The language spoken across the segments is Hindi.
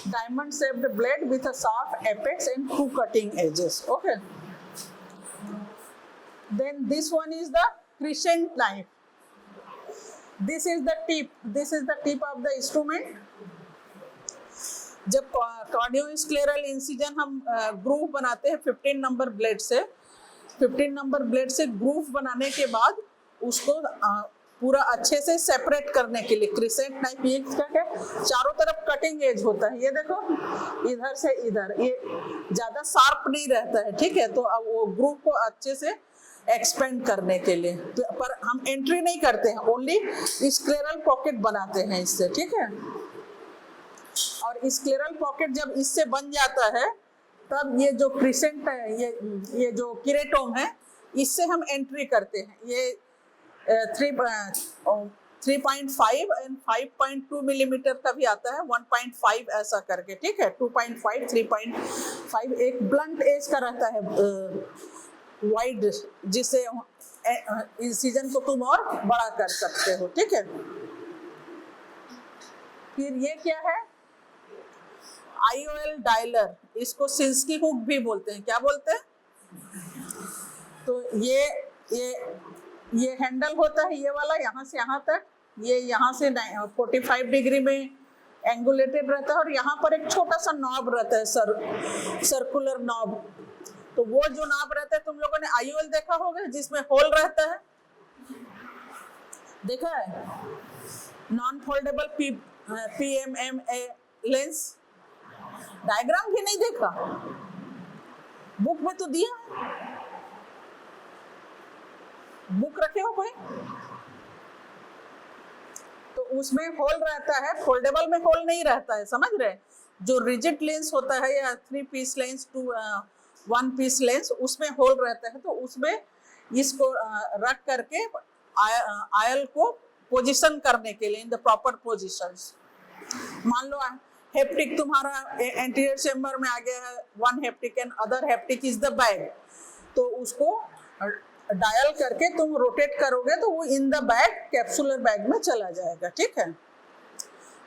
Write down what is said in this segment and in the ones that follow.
diamond shaped blade with a sharp apex and two cutting edges. Okay, then this one is the crescent knife. This is the tip of the instrument. जब कार्डियोस्क्लेरल इंसिजन हम ग्रूव बनाते हैं 15 नंबर ब्लेड से, 15 नंबर ब्लेड से ग्रूव बनाने के बाद उसको पूरा अच्छे से सेपरेट करने के लिए क्रिसेंट नाइफ ये क्या चारों तरफ कटिंग एज होता है। ये देखो इधर से इधर, ये ज्यादा शार्प नहीं रहता है, ठीक है। तो अब वो ग्रूव को अच्छे से एक्सपेंड करने के लिए, पर हम एंट्री नहीं करते हैं, ओनली स्क्लेरल पॉकेट बनाते हैं इससे, ठीक है। और स्क्लेरल पॉकेट जब इससे बन जाता है तब ये जो क्रिसेंट है, ये जो किरेटोम है, इससे हम एंट्री करते हैं। ये 3.5 एंड 5.2 मिलीमीटर का भी आता है, 1.5 ऐसा करके, ठीक है। 2.5, 3.5 एक ब्लंट एज का रहता है, वाइड, जिससे इंसिजन को तुम और बड़ा कर सकते हो, ठीक है। फिर ये क्या है, IOL डायलर, इसको सिंस्की हुक भी बोलते हैं। क्या बोलते हैं? तो ये हैंडल होता है, ये वाला यहाँ से यहाँ तक, ये यहाँ से 45 डिग्री में एंगुलेटेड रहता है, और यहाँ पर एक छोटा सा नॉब रहता है, सर्कुलर नॉब। तो वो जो नॉब रहता है, तुम लोगों ने IOL देखा होगा जिसमें होल रहता है, देखा है? Non foldable PMMA lens, diagram भी नहीं देखा, बुक में तो दिया है, बुक रखे हो कोई? तो उसमें होल रहता है, फोल्डेबल में होल नहीं रहता है, समझ रहे? जो रिजिड लेंस होता है या 3 piece lens to 1 piece lens, उसमें होल रहता है। तो उसमें इसको रख करके आयल को पोजीशन करने के लिए इन द प्रॉपर पोजीशंस। मान लो हेप्टिक तुम्हारा एंटीरियर चेम्बर में आ गया है, 1 hepatic and other hepatic is the bag, तो उसको डायल करके तुम रोटेट करोगे तो वो in the bag, capsular bag में चला जाएगा, ठीक है।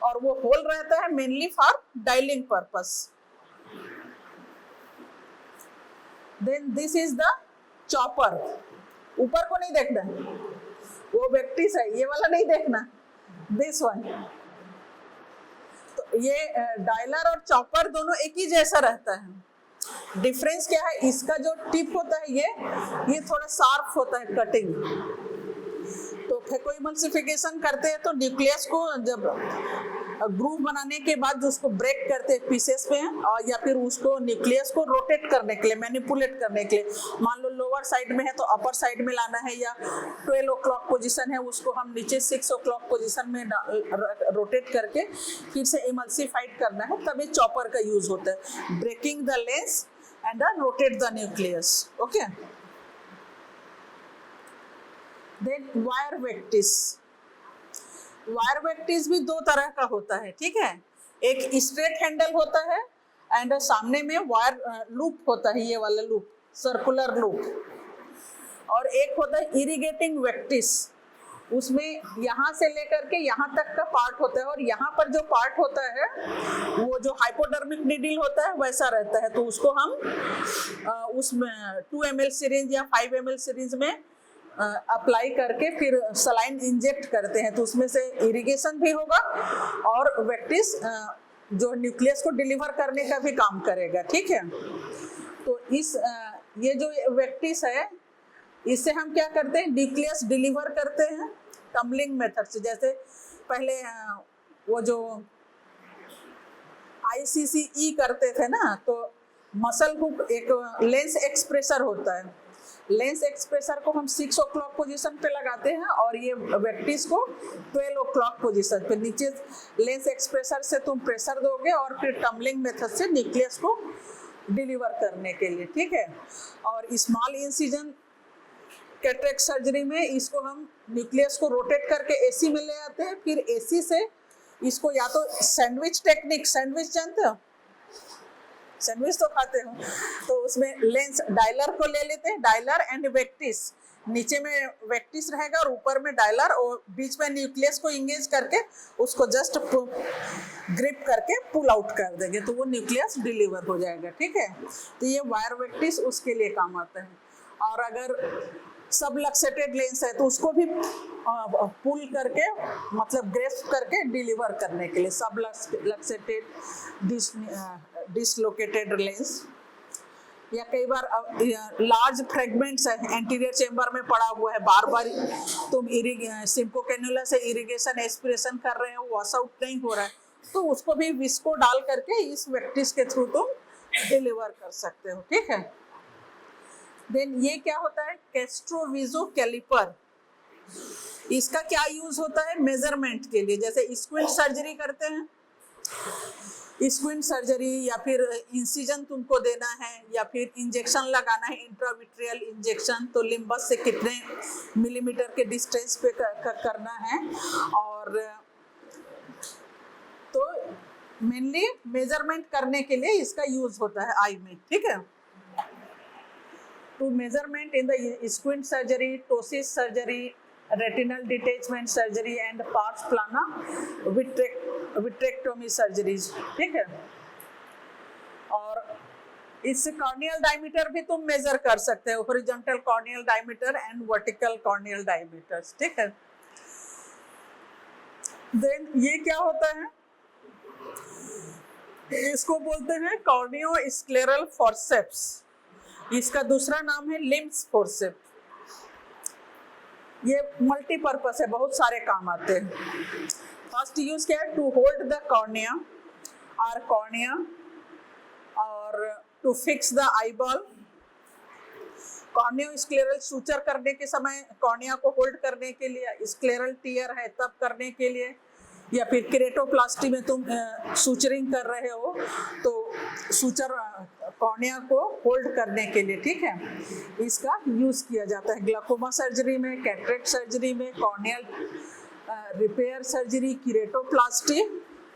और वो होल रहता है mainly for dialing purpose. Then this is the chopper. ऊपर को नहीं देखना, वो व्यक्ति है, ये वाला नहीं देखना, दिस वन। तो ये डायलर और चॉपर दोनों एक ही जैसा रहता है। डिफरेंस क्या है, इसका जो टिप होता है ये थोड़ा शार्प होता है, कटिंग। तो फेकोइमल्सिफिकेशन करते हैं तो न्यूक्लियस को जब ग्रूव बनाने के बाद उसको ब्रेक करते हैं पीसेस में, और या फिर उसको न्यूक्लियस को रोटेट करने के लिए, मैनिपुलेट करने के लिए, मान लो लोअर साइड में है तो अपर साइड में लाना है, या 12 o'clock पोजीशन है उसको हम नीचे 6 o'clock पोजीशन में रोटेट करके फिर से इमल्सिफाइड करना है, तब ये चॉपर का यूज होता है, breaking the lens and rotate the nucleus, okay. Then wire vectis. Wire vectis भी 2 तरह का होता है, ठीक है। एक स्ट्रेट हैंडल होता है एंड सामने में वायर लूप होता है, ये वाला लूप, सर्कुलर लूप। और एक होता है इरिगेटिंग वेक्टिस, उसमें यहाँ से लेकर के यहाँ तक का पार्ट होता है, और यहाँ पर जो पार्ट होता है वो जो हाइपोडर्मिक निडल होता है वैसा रहता है। तो उसको हम उसमें 2 ml सिरिंज या 5 ml सिरिंज में अप्लाई करके फिर सलाइन इंजेक्ट करते हैं, तो उसमें से इरिगेशन भी होगा और वेक्टिस जो न्यूक्लियस को डिलीवर करने का भी काम करेगा, ठीक है। तो ये जो वेक्टिस है, इससे हम क्या करते हैं, न्यूक्लियस डिलीवर करते हैं टम्बलिंग मेथड से। जैसे पहले वो जो ICCE करते थे ना, तो मसल हुक एक लेंस एक्सप्रेसर होता है, लेंस एक्सप्रेसर को हम 6 o'clock पोजीशन पे लगाते हैं, और ये वेक्टिस को 12 o'clock पोजीशन पे। नीचे लेंस एक्सप्रेसर से तुम प्रेशर दोगे और फिर टम्बलिंग मेथड से न्यूक्लियस को डिलीवर करने के लिए, ठीक है। और स्मॉल इंसिजन कैटरेक्ट सर्जरी में इसको हम न्यूक्लियस को रोटेट करके AC में ले आते हैं, फिर AC से इसको या तो सैंडविच टेक्निक, सैंडविच जानते हो, सैंडविच तो खाते हो, तो उसमें लेंस डायलर को ले लेते हैं, डायलर एंड वेक्टिस, नीचे में वेक्टिस रहेगा और ऊपर में डायलर, और बीच में न्यूक्लियस को इंगेज करके उसको जस्ट ग्रिप करके पुल आउट कर देंगे तो वो न्यूक्लियस डिलीवर हो जाएगा, ठीक है। तो ये वायर वेक्टिस उसके लिए काम आता है। और अगर सब लक्सेटेड लेंस है तो उसको भी पुल करके मतलब ग्रेस्प करके डिलीवर करने के लिए सब लक्सेटेड डिसलोकेटेड लेंस। या कई बार लार्ज फ्रेगमेंट्स है एंटीरियर चेंबर में पड़ा हुआ है, बार बार तुम सिम्को कैन्युला से इरिगेशन एस्पिरेशन कर रहे हो, वॉश आउट नहीं हो रहा है, तो उसको भी विस्को डाल करके इस वेक्टिस के थ्रू तुम डिलीवर कर सकते हो, ठीक है। देन ये क्या होता है, कैस्ट्रोविजो कैलिपर। इसका क्या यूज होता है, मेजरमेंट के लिए। जैसे स्क्विंट सर्जरी करते हैं, स्क्विंट सर्जरी या फिर इंसिजन तुमको देना है या फिर इंजेक्शन लगाना है, इंट्राविट्रियल इंजेक्शन, तो लिम्बस से कितने मिलीमीटर के डिस्टेंस पे करना है। और तो मेनली मेजरमेंट करने के लिए इसका यूज होता है आई में, ठीक है। To measurement in the squint surgery, ptosis surgery, retinal detachment surgery and pars plana, vitrectomy surgeries, ठीक है। और इससे कॉर्नियल डायमीटर भी तुम मेजर कर सकते हो, horizontal corneal diameter and vertical corneal diameters, ठीक है। देन ये क्या होता है, इसको बोलते हैं कॉर्नियोस्क्लेरल फॉर्सेप्स। इसका दूसरा नाम है लिम्स फॉर्सेप्स। ये मल्टीपर्पस है, बहुत सारे काम आते हैं। फर्स्ट यूज क्या है, टू होल्ड द कॉर्निया और कॉर्निया, और to fix the eyeball. Corneoscleral suture करने के समय कॉर्निया को होल्ड करने के लिए, स्क्लेरल टीयर है तब करने के लिए, या फिर केरेटोप्लास्टी में तुम सूचरिंग कर रहे हो तो सूचर कॉर्निया को होल्ड करने के लिए, ठीक है। इसका यूज किया जाता है ग्लाकोमा सर्जरी में, कैटरेक्ट सर्जरी में, कॉर्नियल रिपेयर सर्जरी, केरेटोप्लास्टी,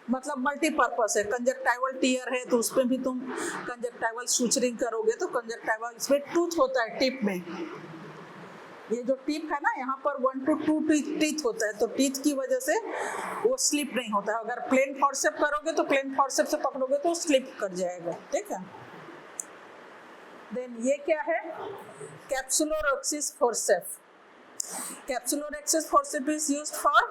मतलब मल्टीपर्पस है। कंजक्टाइवल टीयर है तो उसमें भी तुम कंजक्टाइवल सूचरिंग करोगे तो कंजक्टाइवल, इसमें टूथ होता है टिप में, ये जो टिप है ना यहाँ पर 1 to 2 टीथ होता है, तो टीथ की वजह से वो स्लिप नहीं होता है। अगर प्लेन फॉर्सेप करोगे तो प्लेन फॉर्सेप से पकड़ोगे तो स्लिप कर जाएगा, ठीक है। देन ये क्या है, capsulorhexis forceps. Capsulorhexis forceps is used for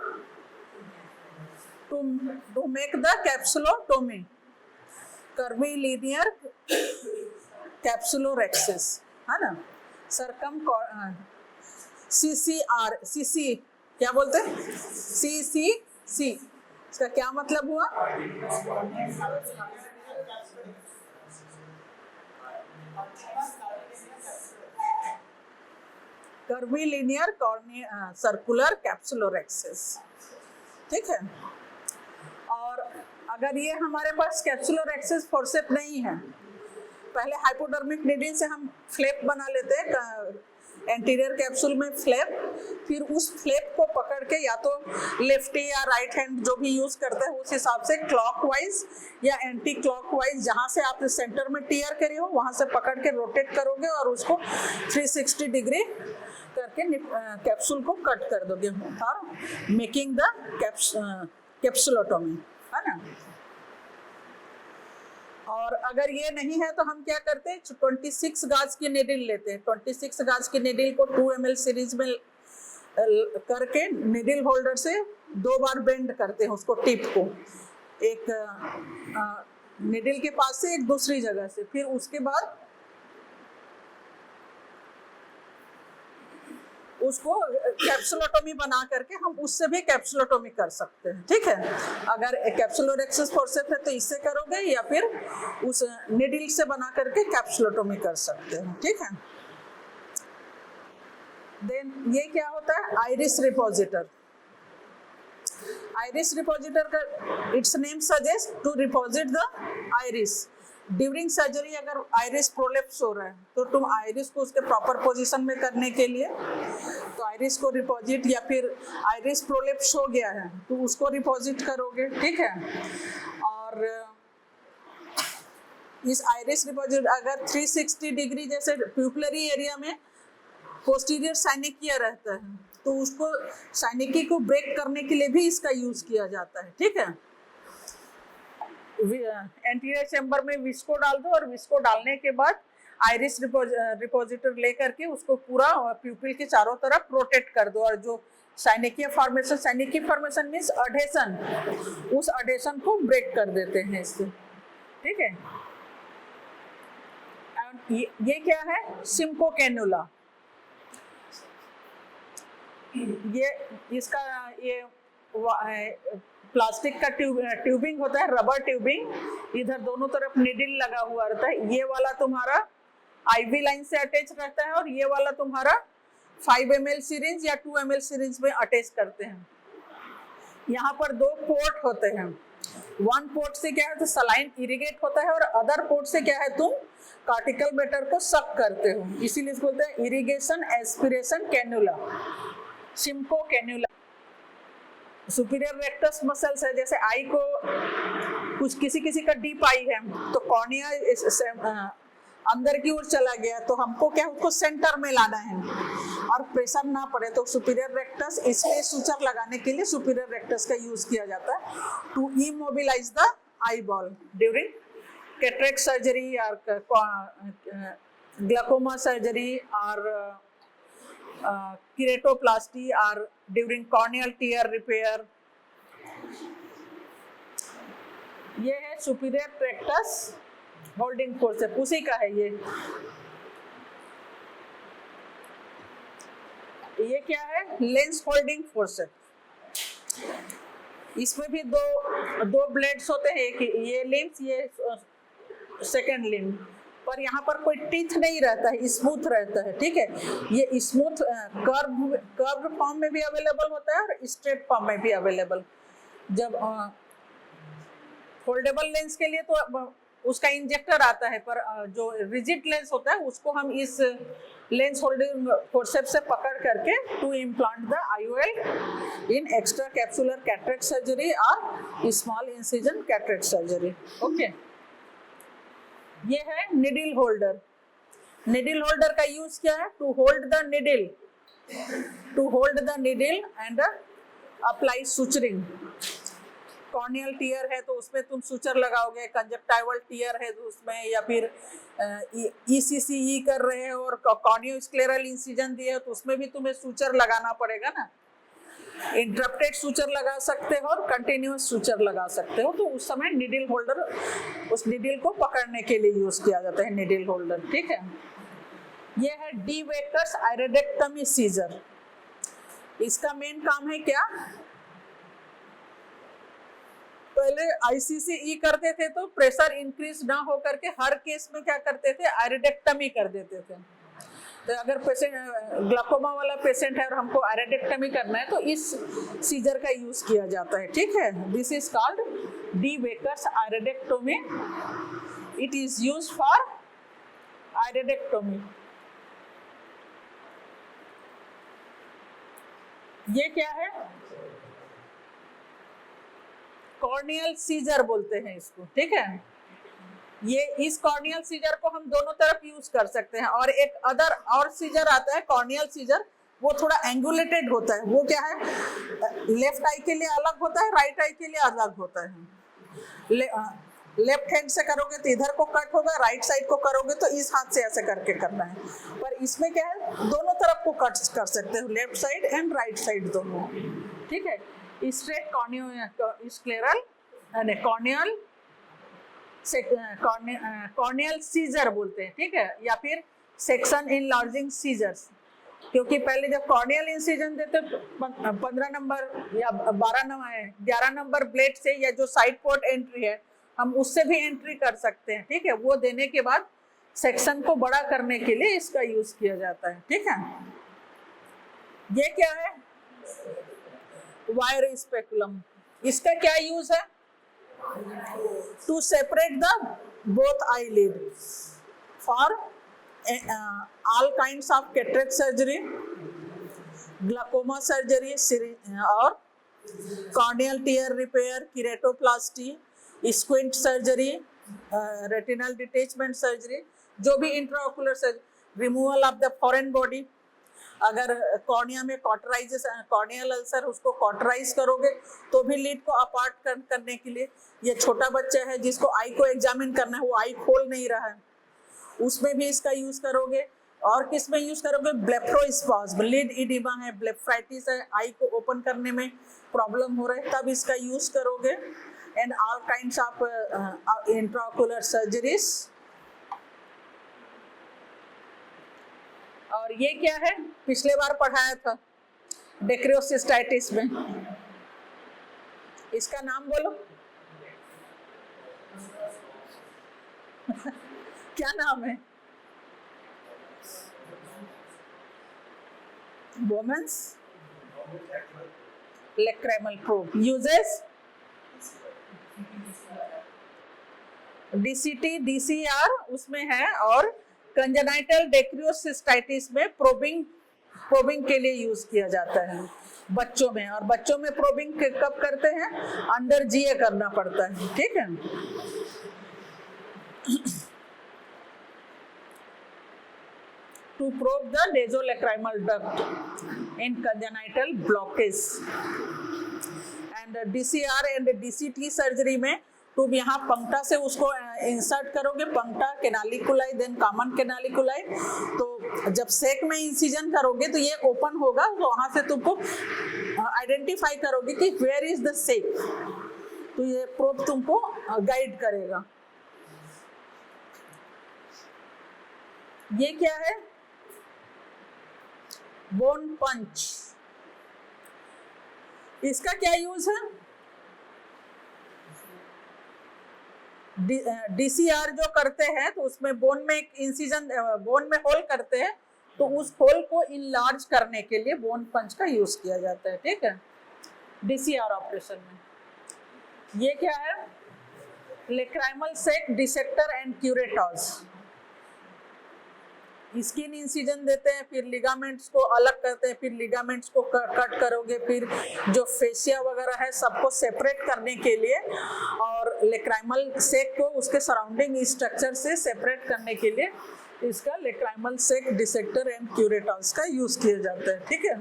to make the capsulotomy, curvilinear capsulorhexis, है ना। सरकम CCR, CC क्या बोलते हैं, CCC, इसका क्या मतलब हुआ, कर्वीलिनियर सर्कुलर कैप्सुलोरेक्सिस, ठीक है। और अगर ये हमारे पास कैप्सुलोरेक्सिस फॉर्सेप नहीं है, पहले हाइपोडर्मिक नीडल से हम फ्लैप बना लेते हैं एंटीरियर कैप्सूल में फ्लैप, फिर उस फ्लैप को पकड़ के या तो लेफ्ट या राइट हैंड जो भी यूज करते हैं उस हिसाब से क्लॉकवाइज या एंटी क्लॉकवाइज, जहां से आप सेंटर में टीयर करे हो वहां से पकड़ के रोटेट करोगे और उसको 360 डिग्री करके कैप्सूल को कट कर दोगे और मेकिंग द कैप्सुलोटोमी, है ना। और अगर ये नहीं है तो हम क्या करते हैं, 26 गाज की निडल लेते हैं। 26 गाज की निडल को 2 ml सीरीज में करके निडल होल्डर से 2 बार बेंड करते हैं उसको, टिप को एक निडल के पास से एक दूसरी जगह से, फिर उसके बाद उसको कैप्सुलोटोमी बना करके हम उससे भी कैप्सुलोटोमी कर सकते हैं, ठीक है। अगर कैप्सुलोरेक्सिस फॉर्सेप है तो इससे करोगे या फिर उस निडल से बना करके कैप्सुलोटोमी कर सकते हैं, ठीक है। देन ये क्या होता है, आइरिस रिपोजिटर। आइरिस रिपोजिटर का its name suggest to reposit the iris. During surgery अगर आइरिस प्रोलेप्स हो रहा है तो तुम आइरिस को उसके प्रॉपर पोजीशन में करने के लिए तो आइरिस को रिपोजिट, या फिर आइरिस प्रोलेप्स हो गया है तो उसको रिपोजिट करोगे, ठीक है। और इस आइरिस रिपोजिट अगर 360 डिग्री जैसे प्यूपिलरी एरिया में पोस्टीरियर साइनेकिया रहता है, तो उसको साइनेकी को ब्रेक करने के लिए भी इसका यूज किया जाता है, ठीक है। एंटीरियर चेंबर में विस्को डाल दो और विस्को डालने के बाद आइरिस रिपोजिटर लेकर के उसको पूरा प्यूपिल के चारों तरफ रोटेट कर दो, और जो साइनेकिया फॉर्मेशन मींस अडेशन, उस अडेशन को ब्रेक कर देते हैं इससे, ठीक है। ये क्या है, सिम्को कैनुला। ये इसका ये प्लास्टिक का ट्यूबिंग होता है, रबर ट्यूबिंग, इधर दोनों तरफ निडिल लगा हुआ रहता है। ये वाला तुम्हारा आईवी लाइन से अटैच रहता है और ये वाला तुम्हारा 5 ml सिरिंज या 2 ml सिरिंज में अटैच करते हैं। यहाँ पर 2 पोर्ट होते हैं, 1 पोर्ट से क्या है तो सलाइन इरिगेट होता है और अदर पोर्ट से क्या है तुम कार्टिकल मैटर को सक करते हो, इसीलिए इसको बोलते हैं irrigation aspiration cannula, Simcoe cannula. Superior rectus muscles है, जैसे आई को कुछ किसी का डीप आई है तो कॉर्निया अंदर की ओर चला गया, तो हमको क्या उसको सेंटर में लाना है और प्रेशर ना पड़े, तो सुपीरियर रेक्टस इसलिए सूचर लगाने के लिए सुपीरियर रेक्टस का यूज किया जाता है to immobilize the eye ball during cataract surgery और ग्लाकोमा सर्जरी और केरेटोप्लास्टी और ड्यूरिंग कॉर्नियल टीयर रिपेयर। ये है सुपीरियर रेक्टस होल्डिंग फोर्स, उसी का है ये क्या है, लेंस होल्डिंग फोर्स है। इसमें भी दो ब्लेड्स होते हैं, एक ये लिम्स, ये सेकंड लिम्ब, पर यहाँ पर कोई टीथ नहीं रहता है, स्मूथ रहता है, ठीक है। ये स्मूथ कर्व फॉर्म में भी अवेलेबल होता है और स्ट्रेट फॉर्म में भी अवेलेबल। जब फोल्डेबल लेंस के लिए तो उसका इंजेक्टर आता है, पर जो रिजिड लेंस होता है उसको हम इस लेंस होल्डिंग फोर्सेप्स से पकड़ करके to implant the IOL in extra capsular cataract surgery और small incision cataract surgery. Okay, ये है निडिल होल्डर। निडिल होल्डर का यूज क्या है, to hold the needle and apply suturing. Corneal tear है तो उसमें तुम सूचर लगाओगे, कंजक्टाइवल टीयर है तो उसमें, या फिर ECCE कर रहे हो और कॉर्नियोस्क्लेरल इंसिजन दिए हो तो उसमें भी तुम्हें सूचर लगाना पड़ेगा ना। इंटरप्टेड सूचर लगा सकते हो और कंटिन्यूअस सूचर लगा सकते हो, तो उस समय निडिल होल्डर, उस निडिल को पकड़ने के लिए यूज किया जाता है निडिल होल्डर, ठीक है। ये है डी वेकर्स आयरेक्टमी सीजर। इसका मेन काम है क्या, पहले ICCE करते थे तो प्रेशर इंक्रीज ना हो करके हर केस में क्या करते थे, आयरेक्टमी कर देते थे। तो अगर पेशेंट ग्लाकोमा वाला पेशेंट है और हमको आयरेक्टमी करना है तो इस सीजर का यूज किया जाता है, ठीक है। This is called de Wecker's iridectomy, it is used for iridectomy. ये क्या है, कॉर्नियल सीजर बोलते हैं इसको, ठीक है। ये इस कॉर्नियल सीजर को हम दोनों तरफ यूज कर सकते हैं, और एक और सीजर आता है कॉर्नियल सीजर, वो थोड़ा एंगुलेटेड होता है। वो क्या है, लेफ्ट आई के लिए अलग होता है, राइट आई के लिए अलग होता है। लेफ्ट हैंड से करोगे तो इधर को कट होगा, राइट साइड को करोगे तो इस हाथ से ऐसे करके करना है। पर इसमें क्या है, दोनों तरफ को कट कर सकते हो, left side and right side दोनों, ठीक है। स्ट्रेट कॉर्नियोस्क्लेरल कॉर्नियल सीजर बोलते हैं, ठीक है, या फिर सेक्शन इनलार्जिंग सीजर्स। क्योंकि पहले जब कॉर्नियल इंसिजन देते 15 नंबर या 11 नंबर ब्लेड से, या जो साइड पोर्ट एंट्री है हम उससे भी एंट्री कर सकते हैं, ठीक है। वो देने के बाद सेक्शन को बड़ा करने के लिए इसका यूज किया जाता है, ठीक है। ये क्या है, वायर स्पेकुलम। इसका क्या यूज है, to separate the both eyelid for all kinds of cataract surgery, glaucoma surgery और corneal tear repair, keratoplasty, squint surgery, retinal detachment surgery, जो भी intraocular surgery, removal of the foreign body, अगर कॉर्निया में कॉटराइजेशन, कॉर्नियल अल्सर, उसको कॉटराइज करोगे तो भी लीड को अपार्ट करने के लिए। ये छोटा बच्चा है जिसको आई को एग्जामिन करना है, वो आई खोल नहीं रहा है, उसमें भी इसका यूज करोगे। और किस में यूज करोगे? ब्लेफरोस्पाज्म, लीड इडिमा है, ब्लेफराइटिस है, आई को ओपन करने में प्रॉब्लम हो रहा है, तब इसका यूज करोगे। And all kinds of intraocular surgeries. और ये क्या है? पिछले बार पढ़ाया था डेक्रियोसिस्टाइटिस में, इसका नाम बोलो। क्या नाम है? Bowman's lacrimal probe uses DCT, DCR उसमें है, और कंजेनाइटल डेक्रियोसिस्टाइटिस में प्रोबिंग के लिए यूज किया जाता है बच्चों में। और बच्चों में प्रोबिंग कब करते हैं? अंडर जीए करना पड़ता है, ठीक है। To probe the nasolacrimal duct in congenital blockage and DCR and DCT surgery में तुम यहाँ पंक्टा से उसको इंसर्ट करोगे, पंक्टा कैनालिकुलाई देन कॉमन कैनालिकुलाई। तो जब सेक में इंसिजन करोगे तो ये ओपन होगा, तो वहां से तुमको आइडेंटिफाई करोगे कि वेयर इज द सेक, तो ये प्रोब तुमको गाइड करेगा। ये क्या है? बोन पंच। इसका क्या यूज है? डीसीआर जो करते हैं तो उसमें बोन में एक इंसिजन, बोन में होल करते हैं, तो उस होल को इनलार्ज करने के लिए बोन पंच का यूज किया जाता है, ठीक है, डीसीआर ऑपरेशन में। ये क्या है? Lacrimal sac dissector and curettes. Skin incision देते हैं, फिर लिगामेंट्स को अलग करते हैं, फिर लिगामेंट्स को कट करोगे, फिर जो फेशिया वगैरह है सबको सेपरेट करने के लिए, और लेक्राइमल सेक को उसके सराउंडिंग स्ट्रक्चर से सेपरेट करने के लिए इसका लेक्राइमल सेक डिसेक्टर एंड क्यूरेटॉस का यूज किया जाता है, ठीक है।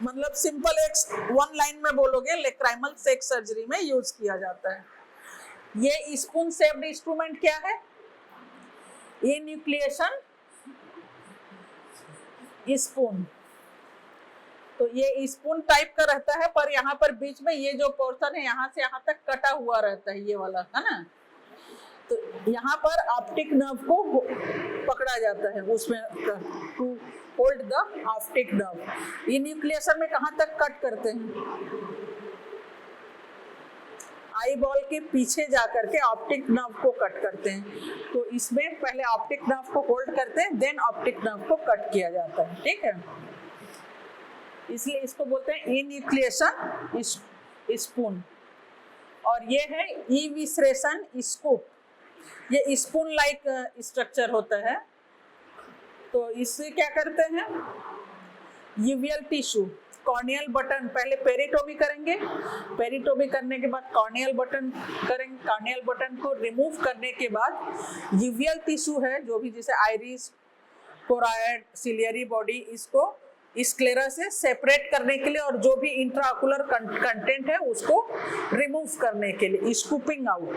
मतलब सिंपल एक वन लाइन में बोलोगे, लेक्राइमल सेक सर्जरी में यूज किया जाता है। ये स्पून शेप्ड इंस्ट्रूमेंट क्या है? ये न्यूक्लिएशन स्पून, तो ये स्पून टाइप का रहता है, पर यहाँ पर बीच में ये जो पोर्शन है यहाँ से यहाँ तक कटा हुआ रहता है, ये वाला है ना। तो यहाँ पर ऑप्टिक नर्व को पकड़ा जाता है उसमें, to hold the optic nerve. ये न्यूक्लिएशन में कहाँ तक कट करते हैं? आई बॉल के पीछे जाकर के ऑप्टिक नर्व को कट करते हैं। तो इसमें पहले ऑप्टिक नर्व को होल्ड करते हैं, देन ऑप्टिक नर्व को कट किया जाता है, ठीक है। इसलिए इसको बोलते हैं इन्यूक्लिएशन स्पून। और ये है इविसरेशन स्कूप। ये स्पून लाइक स्ट्रक्चर होता है। तो इससे क्या करते हैं? यूवियल टिश्यू, कॉर्नियल बटन, पहले पेरिटोमी करेंगे, पेरिटोमी करने के बाद कॉर्नियल बटन करेंगे, कॉर्नियल बटन को रिमूव करने के बाद यूवियल टिश्यू है जो भी, जैसे आइरिस, कोराइड, सिलियरी बॉडी, इसको स्क्लेरा से सेपरेट करने के लिए, और जो भी इंट्राओकुलर कंटेंट है उसको रिमूव करने के लिए, स्कूपिंग आउट।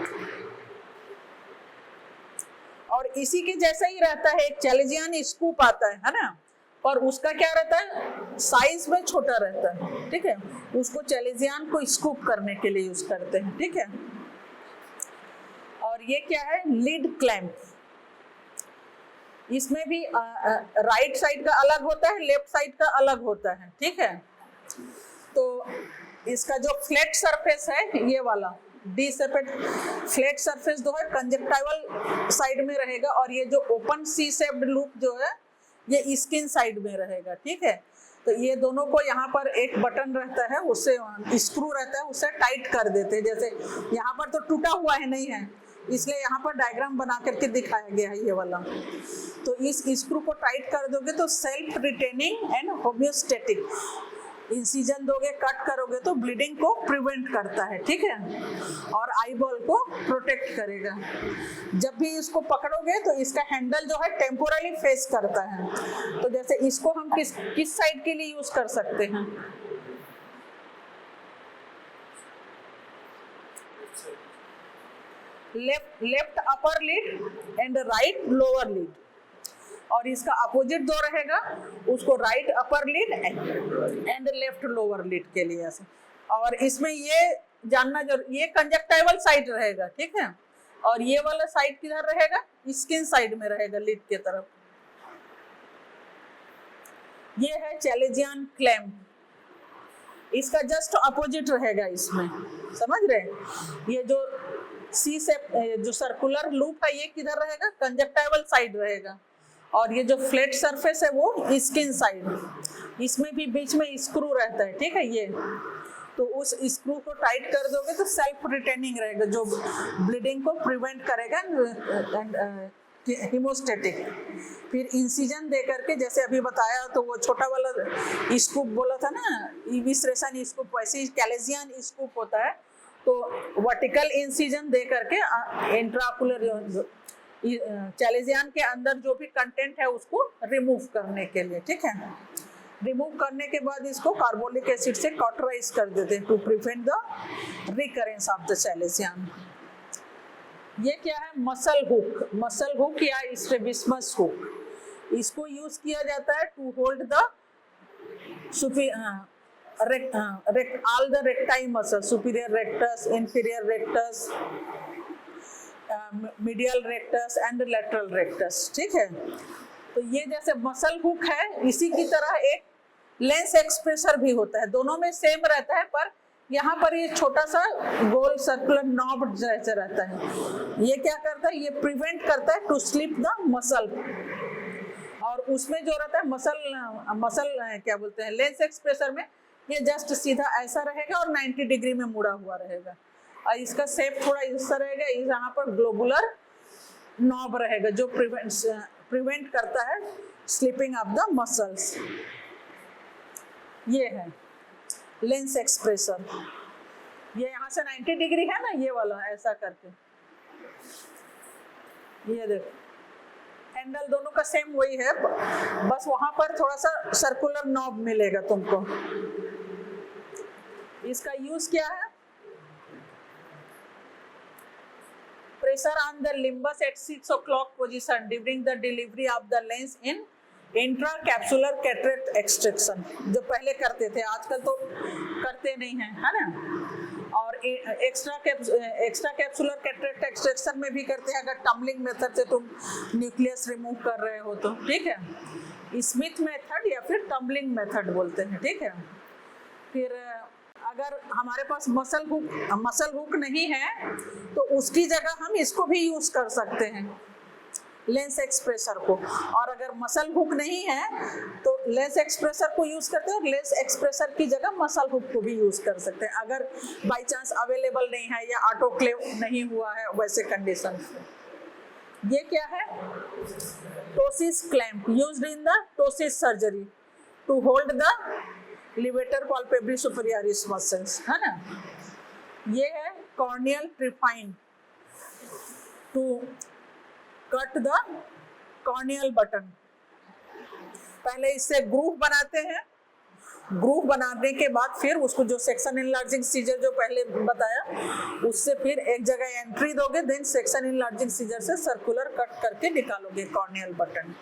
और इसी के जैसा ही रहता है, एक चैलेजियन स्कूप आता है ना, और उसका क्या रहता है? साइज में छोटा रहता है, ठीक है। उसको चैलेजियन को स्कूप करने के लिए यूज करते हैं, ठीक है। और ये क्या है? Lead clamp. इसमें भी राइट साइड का अलग होता है, लेफ्ट साइड का अलग होता है, ठीक है। तो इसका जो फ्लैट सरफेस है, ये वाला डी सेपेट फ्लैट सरफेस जो है कंजक्टिवल साइड में रहेगा, और ये जो ओपन सी शेप्ड लूप जो है ये स्किन साइड में रहेगा, ठीक है। तो ये दोनों को यहाँ पर एक बटन रहता है, उससे स्क्रू रहता है, उससे टाइट कर देते हैं। जैसे यहाँ पर तो टूटा हुआ है नहीं है, इसलिए यहाँ पर डायग्राम बना करके दिखाया गया है ये वाला। तो इस स्क्रू को टाइट कर दोगे तो self retaining and homeostatic incision दोगे, कट करोगे तो ब्लीडिंग को प्रिवेंट करता है, ठीक है, और आई बॉल को प्रोटेक्ट करेगा। जब भी इसको पकड़ोगे तो इसका हैंडल जो है टेम्पोरली फेस करता है। तो जैसे इसको हम किस साइड के लिए यूज कर सकते हैं? Left upper lid and right lower lid, और इसका अपोजिट जो रहेगा उसको right upper lid and left lower lid के लिए ऐसे। और इसमें ये जानना जरूर, ये कंजक्टाइवल साइड रहेगा, ठीक है, और ये वाला साइड किधर रहेगा? स्किन साइड में रहेगा, लिड के तरफ। ये है चैलेजियन क्लैम्प, इसका जस्ट अपोजिट रहेगा इसमें, समझ रहे? ये जो सी से जो सर्कुलर लूप है ये किधर रहेगा? कंजक्टाइवल साइड रहेगा, और ये जो फ्लैट सरफेस है वो स्किन साइड। इसमें भी बीच में स्क्रू रहता है, ठीक है, ये तो उस स्क्रू को टाइट कर दोगे तो सेल्फ रिटेनिंग रहेगा, जो ब्लीडिंग को प्रिवेंट करेगा एंड हिमोस्टेटिक। फिर इंसिजन दे करके, जैसे अभी बताया, तो वो छोटा वाला स्कूप बोला था ना, इविसरेशन स्कूप, वैसे ही कैलेजियन स्कूप होता है। तो वर्टिकल इंसिजन दे करके इंट्राकुलर चैलेजियन के अंदर जो भी कंटेंट है उसको रिमूव करने के लिए, ठीक है। रिमूव करने के बाद इसको कार्बोलिक एसिड से कॉटराइज कर देते हैं to prevent the recurrence of the chalazion. ये क्या है? मसल हुक, मसल हुक या स्ट्रैबिस्मस हुक। इसको यूज किया जाता है to hold the all the recti muscles, superior rectus, inferior rectus, medial rectus and lateral rectus, ठीक है। तो ये जैसे मसल हुक है, इसी की तरह एक लेंस एक्सप्रेसर भी होता है, दोनों में सेम रहता है, पर यहाँ पर ये छोटा सा गोल सर्कुलर नॉब जैसे रहता है। ये क्या करता है? ये प्रिवेंट करता है टू स्लिप द मसल। और उसमें जो रहता है मसल क्या बोलते हैं, लेंस एक्सप्रेसर में ये जस्ट सीधा ऐसा रहेगा और 90 डिग्री में मुड़ा हुआ रहेगा, और इसका शेप थोड़ा ऐसा रहेगा। यहाँ पर ग्लोबुलर नॉब रहेगा जो प्रिवेंट करता है स्लिपिंग ऑफ द मसल्स। ये है लेंस एक्सप्रेसर। ये यहाँ से 90 डिग्री है ना, ये वाला ऐसा करके, ये देखो हैंडल दोनों का सेम वही है, बस वहां पर थोड़ा सा सर्कुलर नॉब मिलेगा तुमको। इसका यूज क्या है? Pressure on the limbus at 6 o'clock position during the delivery of the lens in intra capsular cataract extraction, जो पहले करते थे, आजकल तो करते नहीं है, है ना। और एक्स्ट्रा कैप्सुलर कैटरेक्ट एक्सट्रैक्शन में भी करते हैं, अगर टम्बलिंग मेथड से तुम न्यूक्लियस रिमूव कर रहे हो तो, ठीक है। स्मिथ मेथड या फिर टम्बलिंग मेथड बोलते हैं, ठीक है। फिर अगर हमारे पास मसल हुक नहीं है तो उसकी जगह हम इसको भी यूज कर सकते हैं, लेंस एक्सप्रेसर को। और अगर मसल हुक नहीं है तो लेंस एक्सप्रेसर को यूज करते हैं, और लेंस एक्सप्रेसर की जगह मसल हुक को भी यूज कर सकते हैं, अगर बाय चांस अवेलेबल नहीं है या ऑटोक्लेव नहीं हुआ है वैसे कंडीशन में। ये क्या है? Ptosis clamp, used in the ptosis surgery to hold the levator palpebrae superioris muscles, है ना। ये है corneal trephine to cut the corneal button. पहले इससे ग्रूव बनाते हैं, ग्रूव बनाने के बाद फिर उसको जो सेक्शन इनलार्जिंग सीजर जो पहले बताया, उससे फिर एक जगह एंट्री दोगे, देन सेक्शन इनलार्जिंग सीजर से सर्कुलर कट करके निकालोगे कॉर्नियल बटन।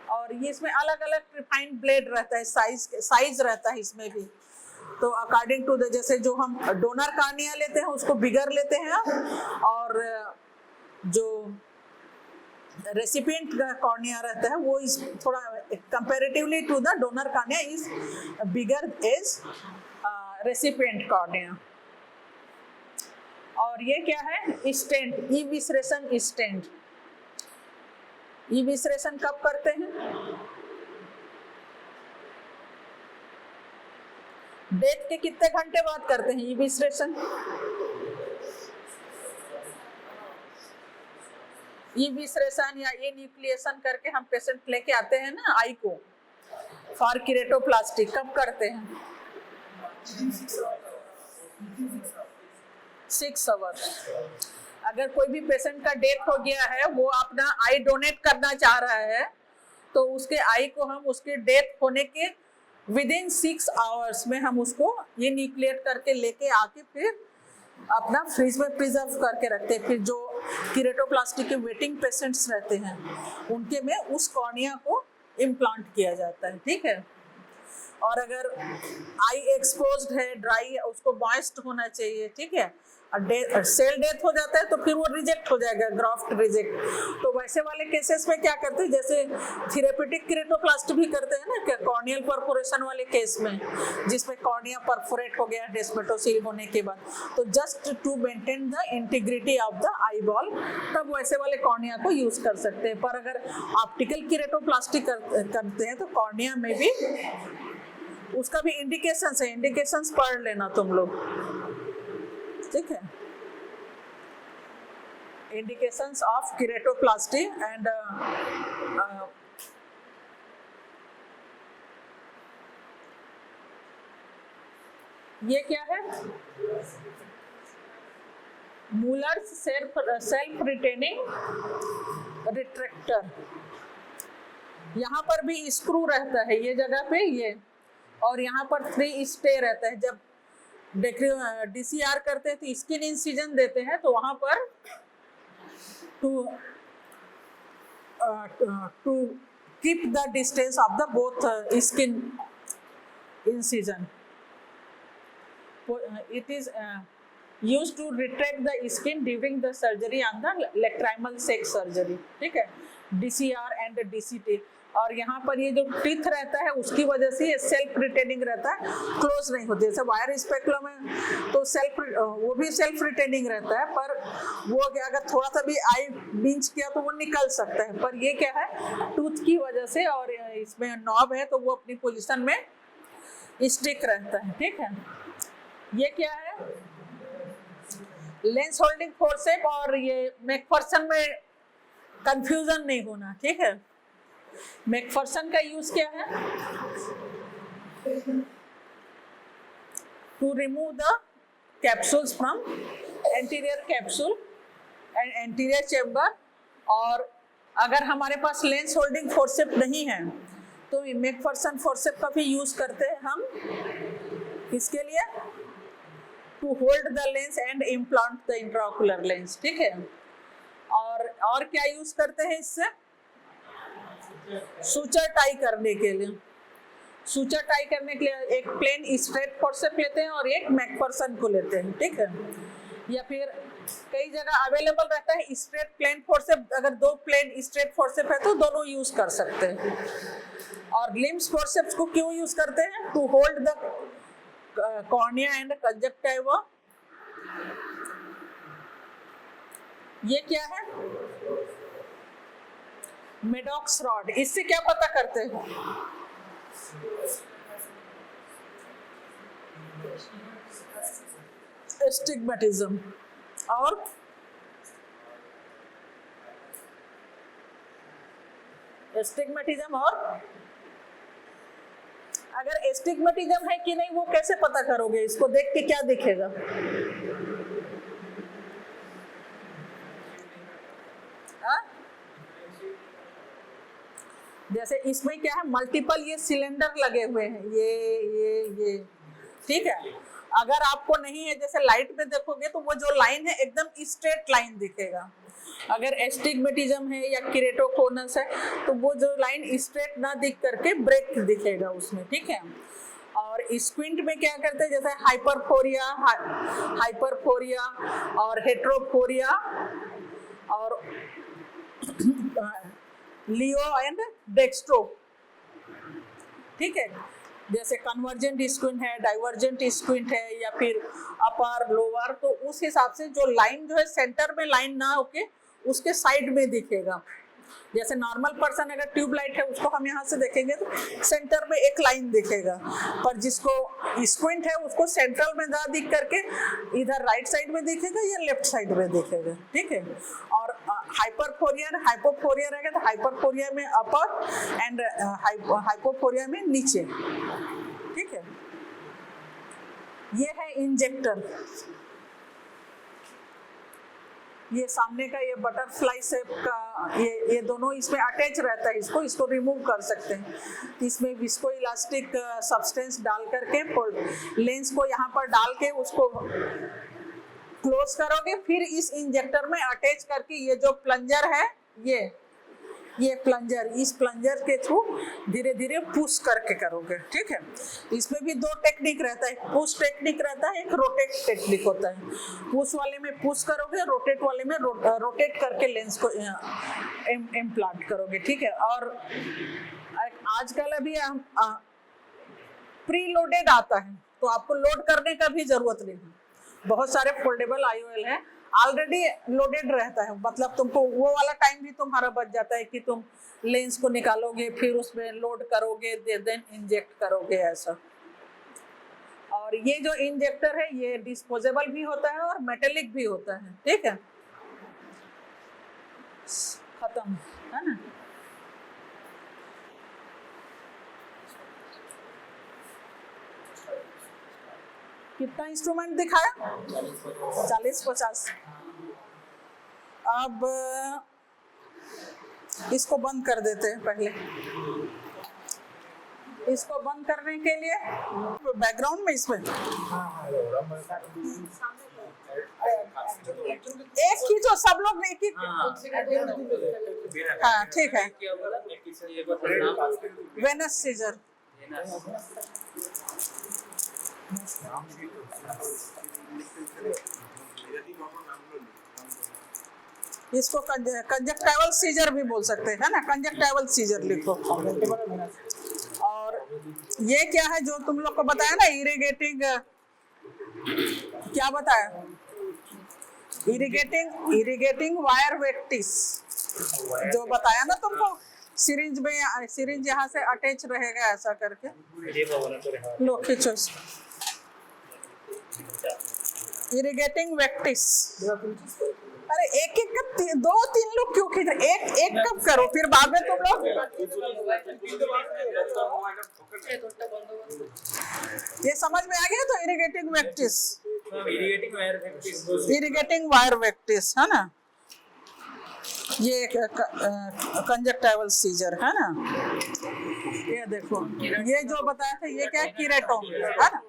और ये इसमें अलग अलग ट्रिफाइन ब्लेड रहता है, साइज रहता है इसमें भी। तो अकॉर्डिंग टू द, जैसे जो हम डोनर कार्निया लेते हैं उसको बिगर लेते हैं, और जो रेसिपिएंट का कॉर्निया रहता है वो इस थोड़ा comparatively to the donor cornea is bigger as recipient cornea. और ये क्या है? Stent, इविसरेशन stent. इविसरेशन कब करते हैं? डेथ के कितने घंटे बाद करते हैं इविसरेशन? इविसरेशन या न्यूक्लिएशन करके हम पेशेंट लेके आते हैं ना आई को, फॉर कीरेटोप्लास्टी कब करते हैं? 6 आवर्स। अगर कोई भी पेशेंट का डेथ हो गया है, वो अपना आई डोनेट करना चाह रहा है, तो उसके आई को हम उसके डेथ होने के विदिन 6 आवर्स में हम उसको ये न्यूक्लिएट करके लेके आके फिर अपना फ्रिज में प्रिजर्व करके रखते हैं। फिर जो कीरेटोप्लास्टी के वेटिंग पेशेंट्स रहते हैं, उनके में उस कॉर्निया को इम्प्लांट किया जाता है, ठीक है। और अगर आई एक्सपोज्ड है, ड्राई है, उसको मॉइस्ट होना चाहिए, ठीक है। सेल डेथ हो जाता है तो फिर वो रिजेक्ट हो जाएगा, ग्राफ्ट रिजेक्ट। तो वैसे वाले केसेस में क्या करते हैं, जैसे थेरेपेटिक कीरेटोप्लास्टी भी करते हैं ना, कॉर्नियल परफोरेशन वाले केस में, जिसमें कॉर्निया परफोरेट हो गया डेस्मेटोसील होने के बाद, तो just to maintain the integrity of the eye ball, तब वैसे वाले कॉर्निया को यूज कर सकते हैं। पर अगर ऑप्टिकल कीरेटोप्लास्टी करते हैं तो कॉर्निया में भी उसका भी इंडिकेशंस है, इंडिकेशंस पढ़ लेना तुम लोग, ठीक है। इंडिकेशंस ऑफ कीरेटोप्लास्टी एंड ये क्या है, मूलर्स सेल्फ रिटेनिंग रिट्रैक्टर। यहाँ पर भी स्क्रू रहता है ये जगह पे, ये, और यहाँ पर 3 स्टे रहता है। जब DCR करते हैं तो स्किन इंसिजन देते हैं, तो वहाँ पर to keep the distance of the both skin incision, it is used to retract the skin during the surgery on the lacrimal sac surgery, ठीक है, DCR and DCT। और यहाँ पर ये जो टीथ रहता है उसकी वजह से ये सेल्फ रिटेनिंग रहता है, क्लोज नहीं होती। जैसे वायर स्पेकुलम में तो वो भी सेल्फ रिटेनिंग रहता है, पर वो अगर थोड़ा सा भी आई बिंच किया तो वो निकल सकता है। पर ये क्या है, टूथ की वजह से, और इसमें नॉब है तो वो अपनी पोजीशन में स्टिक रहता है, ठीक है। ये क्या है, लेंस होल्डिंग फोर्सेप, और ये मैकफर्सन में कंफ्यूजन नहीं होना, ठीक है। मैकफर्सन का यूज क्या है, to remove the capsules from anterior capsule and anterior chamber. और अगर हमारे पास लेंस होल्डिंग फोर्सेप नहीं है तो मैकफर्सन फोर्सेप का भी यूज करते हैं हम, किसके लिए, to hold the lens and implant the intraocular lens, ठीक है। और क्या यूज करते हैं इससे, सूचर टाई करने के लिए। सूचर टाई करने के लिए एक प्लेन स्ट्रेट फोर्सेप लेते हैं और एक मैकफर्सन को लेते हैं, ठीक है। या फिर कई जगह अवेलेबल रहता है स्ट्रेट प्लेन फोर्सेप, अगर 2 प्लेन स्ट्रेट फोर्सेप है तो दोनों यूज कर सकते हैं। और लिम्स फोर्सेप्स को क्यों यूज करते हैं, to hold the cornea and conjunctiva. ये क्या है, मेडॉक्स रॉड। इससे क्या पता करते हैं, एस्टिग्मेटिज्म। और एस्टिग्मेटिज्म, और अगर एस्टिग्मेटिज्म है कि नहीं वो कैसे पता करोगे, इसको देख के क्या दिखेगा, जैसे इसमें क्या है, मल्टीपल ये सिलेंडर लगे हुए हैं, ये, ठीक है। अगर आपको नहीं है, जैसे लाइट में देखोगे तो वो जो लाइन है एकदम स्ट्रेट लाइन दिखेगा। अगर एस्टिग्मेटिज्म है या कीरेटोकोनस है तो वो जो लाइन स्ट्रेट ना दिख करके ब्रेक दिखेगा उसमें, ठीक है। और स्क्विंट में क्या करते हैं, जैसे हाइपरफोरिया और हेट्रोफोरिया और लियो एंड डेक्स्ट्रो, ठीक है। जैसे कन्वर्जेंट स्क्विंट है, डाइवर्जेंट स्क्विंट है, या फिर अपर लोअर, तो उस हिसाब से जो लाइन जो है सेंटर में लाइन ना होके उसके साइड में दिखेगा। जैसे नॉर्मल पर्सन अगर ट्यूब लाइट है उसको हम यहाँ से देखेंगे तो सेंटर में एक लाइन दिखेगा, पर जिसको स्क्विंट है उसको सेंट्रल में ना दिख करके इधर राइट साइड में दिखेगा या लेफ्ट साइड में दिखेगा, ठीक है। और हाइपरफोरिया हाइपोफोरिया रहेगा तो हाइपरफोरिया में अपर एंड हाइपोफोरिया में नीचे, ठीक है। ये है इंजेक्टर, ये सामने का ये बटरफ्लाई शेप का ये दोनों इसमें अटैच रहता है, इसको रिमूव कर सकते हैं। इसमें विस्को इलास्टिक सब्सटेंस डाल करके लेंस को यहाँ पर डाल के उसको क्लोज करोगे, फिर इस इंजेक्टर में अटैच करके ये जो प्लंजर है ये प्लंजर, इस प्लंजर के थ्रू धीरे धीरे पुश करके करोगे, ठीक है। इसमें भी दो टेक्निक रहता है, पुश टेक्निक रहता है, एक रोटेट टेक्निक होता है। पुश वाले में पुश करोगे, रोटेट वाले में रोटेट करके लेंस को इम्प्लांट करोगे, ठीक है। और आजकल अभी प्री लोडेड आता है तो आपको लोड करने का भी जरूरत नहीं है। बहुत सारे फोल्डेबल IOL है, ऑलरेडी लोडेड रहता है, मतलब तुमको वो वाला टाइम भी तुम्हारा बच जाता है कि तुम लेंस को निकालोगे, फिर उसमें लोड करोगे, देन इंजेक्ट करोगे, ऐसा। और ये जो इंजेक्टर है ये डिस्पोजेबल भी होता है और मेटेलिक भी होता है, ठीक है। खत्म है ना। कितना इंस्ट्रूमेंट दिखाया? 40-50। अब इसको बंद कर देते हैं। पहले इसको बंद करने के लिए बैकग्राउंड में इसमें एक खींचो, सब लोग एक ही। हाँ ठीक है। वेनस सीजर, इसको कंजक्टाइवल सीजर भी बोल सकते हैं ना, कंजक्टाइवल सीजर लिखो। और ये क्या है जो तुम लोग को बताया ना, इरिगेटिंग, क्या बताया? इरिगेटिंग वायर वेक्टिस जो बताया ना तुमको, सिरिंज में, सिरिंज यहाँ से अटैच रहेगा ऐसा करके। लो खींचो इसको। इरिगेटिंग वेक्टिस, अरे एक एक कप 2-3 लोग क्यों खींच रहे? एक कप करो, फिर बाद में तुम लोग। ये समझ में आ गया? तो इरिगेटिंग वेक्टिस, इरिगेटिंग वायर वेक्टिस है ना, ये कंजक्टाइवल सीजर है ना। ये देखो, ये जो बताया था ये क्या है? कीरेटोम है ना।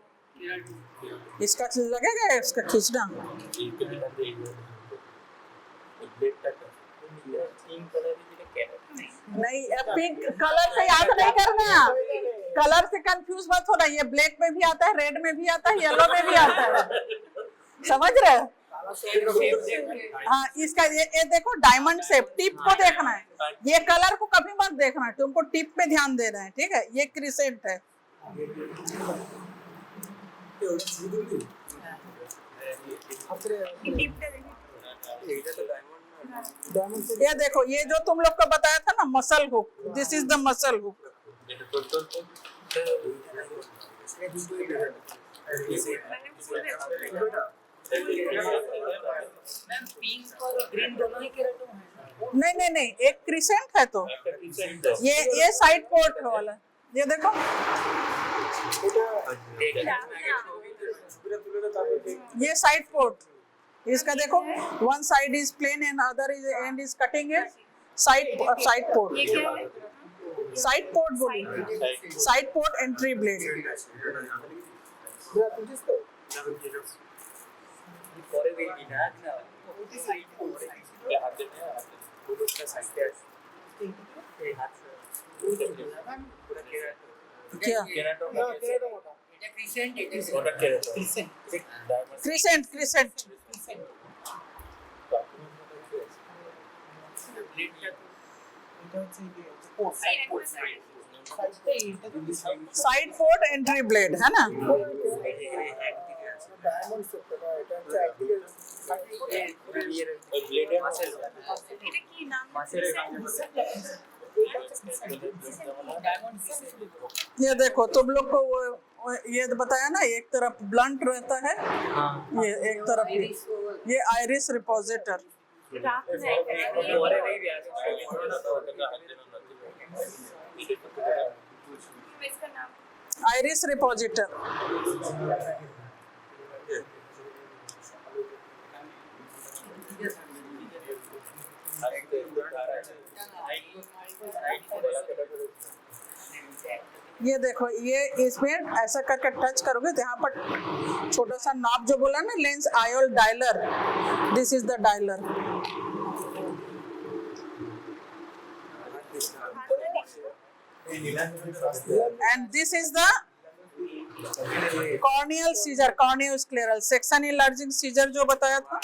इसका लगेगा इसका खींचना। नहीं, पिंक कलर से याद नहीं करना, कलर से कंफ्यूज मत होना। ये ब्लैक में भी आता है, रेड में भी आता है, येलो में भी आता है, समझ रहे? हाँ, इसका ये देखो डायमंड शेप, टिप को देखना है, ये कलर को कभी मत देखना है, तुमको टिप पे ध्यान देना है, ठीक है। ये क्रिसेंट है। ये देखो, ये जो तुम लोग को बताया था ना muscle hook, this is the muscle hook. Pink और ग्रीन दोनों ही केराटिन है। नहीं, एक क्रिसेंट है तो ये साइड पोर्ट वाला, ये देखो ये साइड पोर्ट, इसका देखो, one side is plain and other is and is cutting है। साइड पोर्ट, साइड पोर्ट बोलिए, साइड पोर्ट एंट्री ब्लेड। क्या crescent side port entry blade है ना। ये देखो तुम लोग को ये बताया ना, एक तरफ ब्लंट रहता है, ये एक तरफ ये आइरिस रिपोजिटर, इसका नाम आइरिस रिपोजिटर। ये देखो, ये इसमें ऐसा करके टच करोगे तो यहाँ पर छोटा सा नॉब जो बोला ना, lens IOL dialer, this is the dialer. And this is the corneal scissor, corneoscleral section enlarging scissor जो बताया था।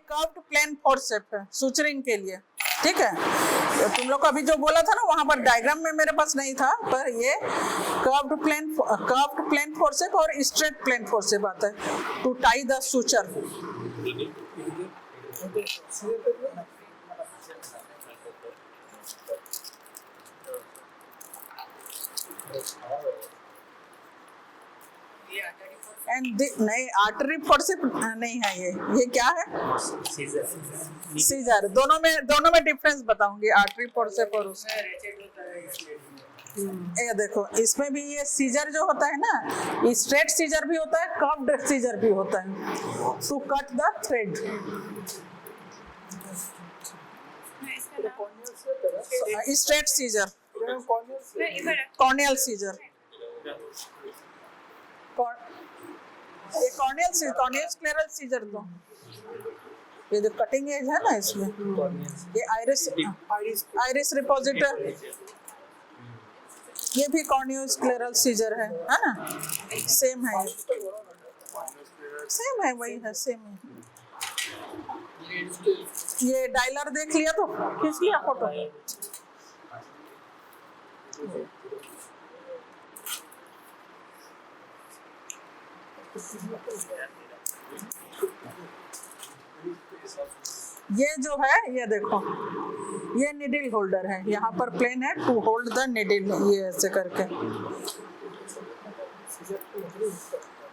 कर्व्ड प्लेन फोर्सेप्स है सुचरिंग के लिए, ठीक है। तो तुम लोग को अभी जो बोला था ना, वहां पर डायग्राम में मेरे पास नहीं था, पर ये कर्व्ड प्लेन फोर्सेप और स्ट्रेट प्लेन फोर्सेप आता है to tie the suture. And नहीं, आर्टरी फोर्सेप नहीं है ये क्या है? सीजर। दोनों में डिफरेंस बताऊंगी, आर्टरी फोर्सेप और उसमें। ये देखो, इसमें भी ये सीजर जो होता है ना, स्ट्रेट सीजर भी होता है, कर्व्ड सीजर भी होता है, to cut the thread. Straight scissor, corneal scissor, ये कॉर्नियोस्क्लेरल सीजर। तो ये जो कटिंग एज है ना इसमें, ये आइरिस रिपोजिटर, ये भी कॉर्नियोस्क्लेरल सीजर है ना? सेम है, सेम है, वही है, सेम है। ये डायलर देख लिया तो खींच लिया फोटो। ये जो है, ये देखो, ये निडिल होल्डर है, यहाँ पर प्लेन है टू होल्ड द निडिल, ये ऐसे करके।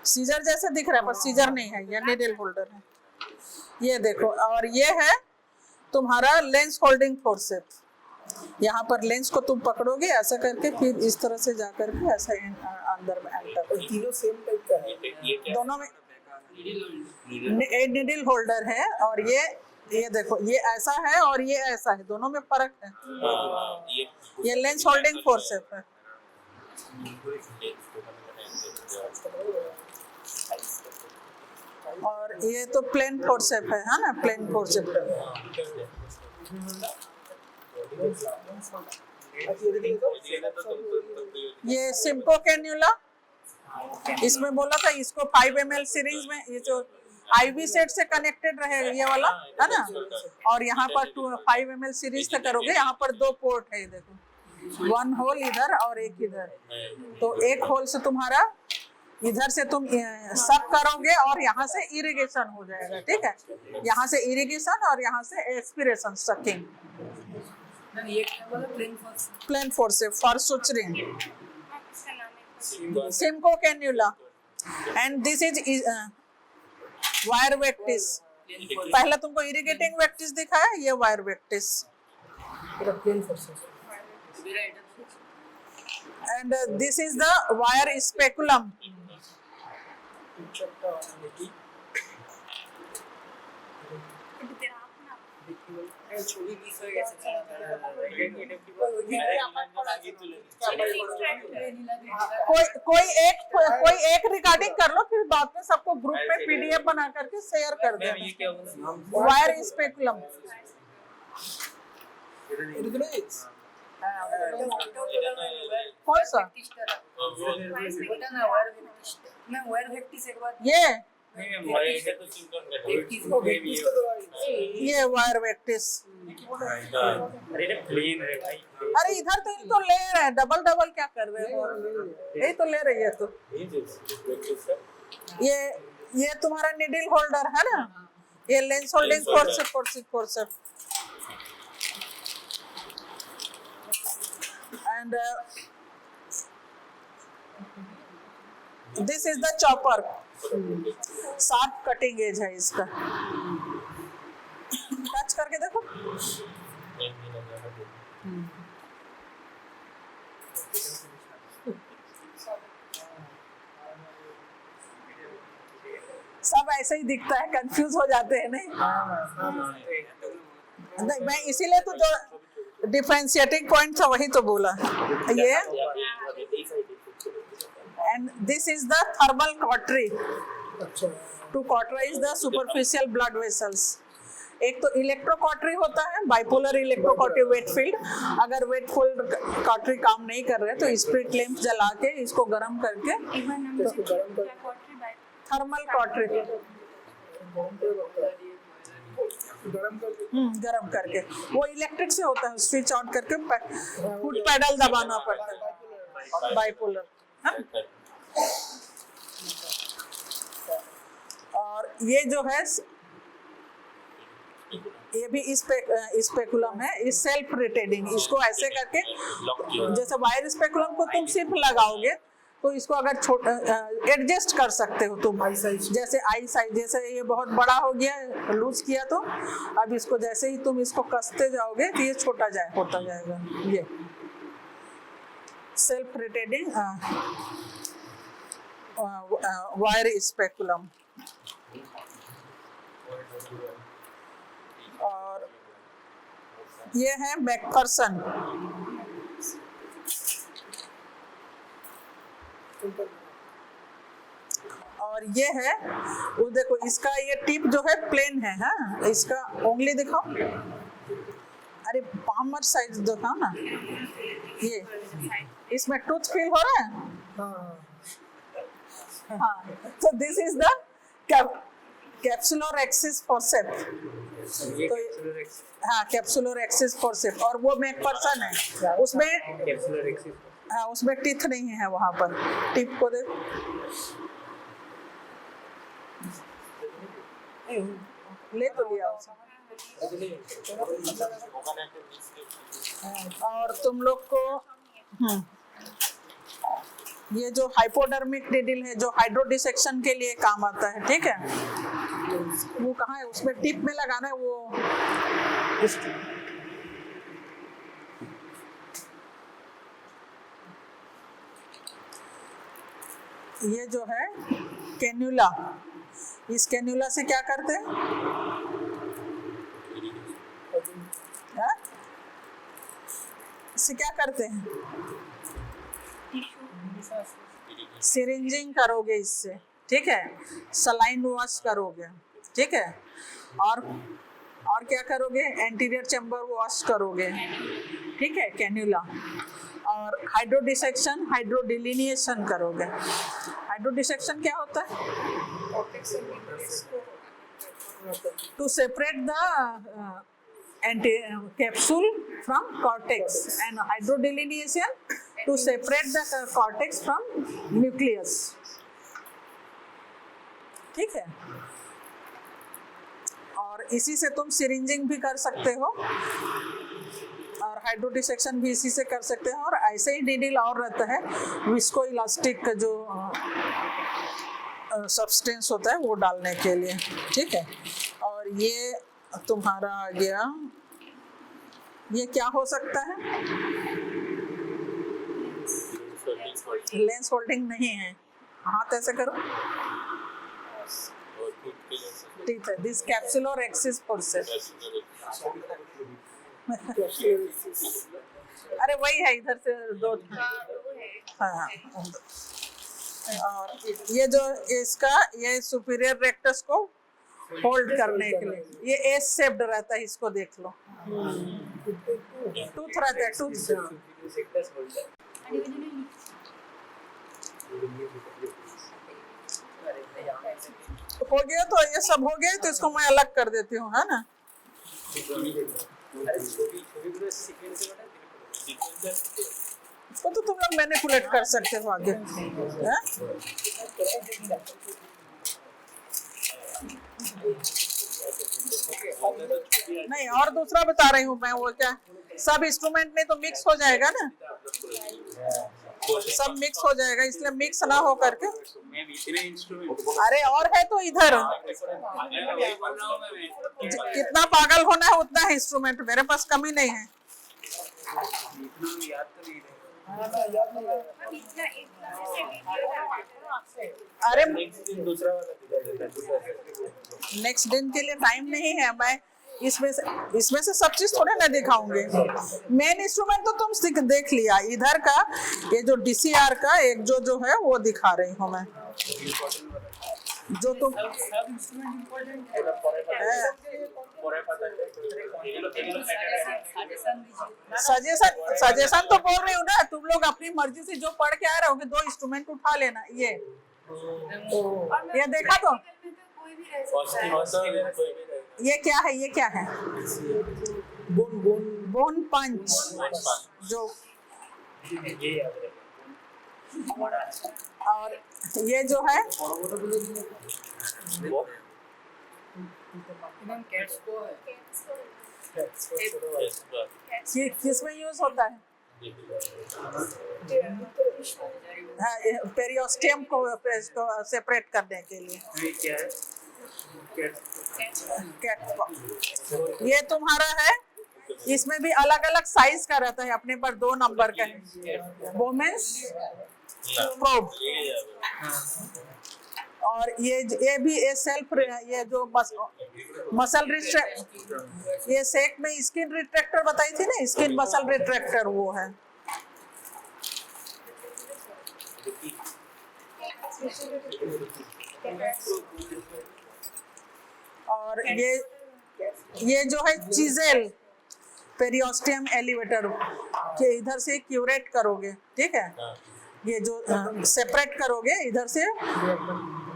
सीजर जैसे दिख रहा है पर सीजर नहीं है, ये निडिल होल्डर है। ये देखो, और ये है तुम्हारा लेंस होल्डिंग फोर्सेप। यहाँ पर लेंस को तुम पकड़ोगे ऐसा करके, फिर इस तरह से जा करके ऐसा अंदर में एंटर। तीनों सेम टाइप का है, दोनों में निडिल होल्डर है, और ये देखो, ये ऐसा है और ये ऐसा है, दोनों में फर्क है। ये लेंस होल्डिंग फोर्सेप है। और ये तो प्लेन फोर्सेप है ना, प्लेन फोर्सेप। ये सिम्पो कैन्यूला, इसमें बोला था इसको 5 ml सीरीज में, ये जो आईवी सेट से कनेक्टेड रहेगा ये वाला है ना, और यहाँ पर 5 ml सीरीज तक करोगे। यहाँ पर 2 पोर्ट है, देखो, 1 होल इधर और 1 इधर। तो 1 होल से तुम्हारा इधर से तुम सब करोगे और यहाँ से इरिगेशन हो जाएगा, ठीक है। यहाँ से इरिगेशन और यहाँ से aspiration, sucking. Plain forceps for suturing, Simcoe cannula. And this is wire vectis. पहले तुमको इरिगेटिंग वेक्टिस दिखाया, ये wire vectis. And this is the wire speculum. कोई एक रिकॉर्डिंग कर लो, फिर बाद में सबको ग्रुप में पीडीएफ बना करके शेयर कर देना। Wire speculum. कौन सा? ये वायर वेक्टिस। अरे इधर तो इनको ले रहे हैं, डबल क्या कर रहे हो? यही तो ले रही है। तो ये तुम्हारा निडिल होल्डर है ना, ये lens holding forcep. and this is the chopper. Sharp cutting edge है इसका. टच करके देखो. सब ऐसे ही दिखता है, कंफ्यूज हो जाते हैं नहीं. नहीं, मैं इसीलिए तो जो डिफरेंशिएटिंग पॉइंट था वही तो बोला. ये and this is the thermal cautery. To cauterize the superficial blood vessels. एक तो इलेक्ट्रो कॉटरी होता है, bipolar electro cautery wet field. अगर वेट फील्ड कॉटरी काम नहीं कर रहे तो स्प्रिट लैंप जला के इसको गर्म करके थर्मल कॉटरी गर्म करके, वो इलेक्ट्रिक से होता है. स्विच ऑन करके फुट पैडल दबाना पड़ता है. बाइपोलर. और ये जो है ये भी स्पेकुलम है. इस सेल्फ रोटेटिंग. इसको ऐसे करके जैसे वायर स्पेकुलम को तुम सिर्फ लगाओगे तो इसको अगर छोटा एडजस्ट कर सकते हो तुम. जैसे आई साइज, जैसे ये बहुत बड़ा हो गया, लूज किया तो अब इसको जैसे ही तुम इसको कसते जाओगे तो ये छोटा होता जाएगा. ये सेल्फ रोटेटिंग वायर स्पेकुलम. और ये है मैकफर्सन. और ये है वो देखो, इसका ये टिप जो है प्लेन है. हाँ, इसका उंगली दिखाओ. अरे पामर साइज दिखाओ ना. ये इसमें टूथ फील हो रहा है. हाँ, so this is the capsular axis forceps. तो हाँ, कैप्सुलर एक्सिस फोर्सेप्स. और वो मैकफर्सन है, उसमें हाँ, उसमें टीथ नहीं है. वहां पर टिप को देखो. ले तो लिया उसने. और तुम लोग को ये जो हाइपोडर्मिक निडल है जो हाइड्रोडिसेक्शन के लिए काम आता है. ठीक है, वो कहाँ है? उसमें टिप में लगाना है. वो ये जो है कैन्यूला. इस कैन्यूला से क्या करते हैं? इससे क्या करते हैं? सिरिंजिंग करोगे इससे. ठीक है, सलाइन वॉश करोगे. ठीक है, और क्या करोगे? एंटीरियर चैम्बर वॉश करोगे. ठीक है, कैन्यूला. और हाइड्रोडिसेक्शन, हाइड्रोडिलिनिएशन करोगे. हाइड्रोडिसेक्शन क्या होता है? To separate the capsule from cortex, and hydrodelineation to separate the cortex from nucleus. ठीक है, और इसी से तुम सिरिंजिंग भी कर सकते हो और हाइड्रोडिसेक्शन भी इसी से कर सकते हो. और ऐसे ही डीडिल और रहता है, विस्को इलास्टिक का जो सब्सटेंस होता है वो डालने के लिए. ठीक है, और ये तुम्हारा आ गया. ये क्या हो सकता है? लेंस होल्डिंग नहीं है. हाथ ऐसे करो. ठीक है, दिस कैप्सुलर एक्सिस फोर्सेप्स. अरे वही है, इधर से दो. हाँ, और ये जो इसका ये सुपीरियर रेक्टस को होल्ड करने के लिए ये एस शेप्ड रहता है. इसको देख लो, टूथ रहता है. टूथ हो गया तो ये सब हो गया तो इसको मैं अलग कर देती हूँ, है ना. तो तुम लोग मैनिपुलेट कर सकते हो आगे. नहीं, और दूसरा बता रही हूँ मैं. वो क्या सब इंस्ट्रूमेंट में तो मिक्स हो जाएगा ना, सब मिक्स हो जाएगा, इसलिए मिक्स ना हो करके। मैम इतने इंस्ट्रूमेंट अरे और है तो इधर, वही बोल रहा हूँ मैं कितना पागल होना है उतना है इंस्ट्रूमेंट, मेरे पास कमी नहीं है। इतना याद तो नहीं अरे रहेगा दूसरा वाला दिखा देता है नेक्स्ट दिन के लिए टाइम नहीं है, मैं इसमें से सब चीज थोड़े ना दिखाऊंगे। मेन इंस्ट्रूमेंट तो तुम देख लिया, इधर का ये जो डीसीआर का एक जो है वो दिखा रही हूँ मैं, जो तुम सब इंस्ट्रूमेंट इंपॉर्टेंट है सजेशन तो बोल रही हूँ ना, तुम लोग अपनी मर्जी से जो पढ़ के आ रहे होगे 2 इंस्ट्रूमेंट उठा लेना। ये देखा तो, ये क्या है, ये क्या है? बोन पंच, जो और ये जो है किस में यूज होता है? पेरियोस्टियम को सेपरेट करने के लिए। क्या है ये तुम्हारा है, इसमें भी अलग अलग साइज का रहता है, अपने पर 2 नंबर का है, वोमेंस प्रोब। और ये भी ये सेल्फ, ये जो मसल रिट्रैक्टर, ये सेक में स्किन रिट्रैक्टर बताई थी ना, स्किन मसल रिट्रैक्टर वो है। और ये जो है चीजेल पेरियोस्टियम एलिवेटर के इधर से क्यूरेट करोगे, ठीक है, ये जो सेपरेट करोगे, इधर से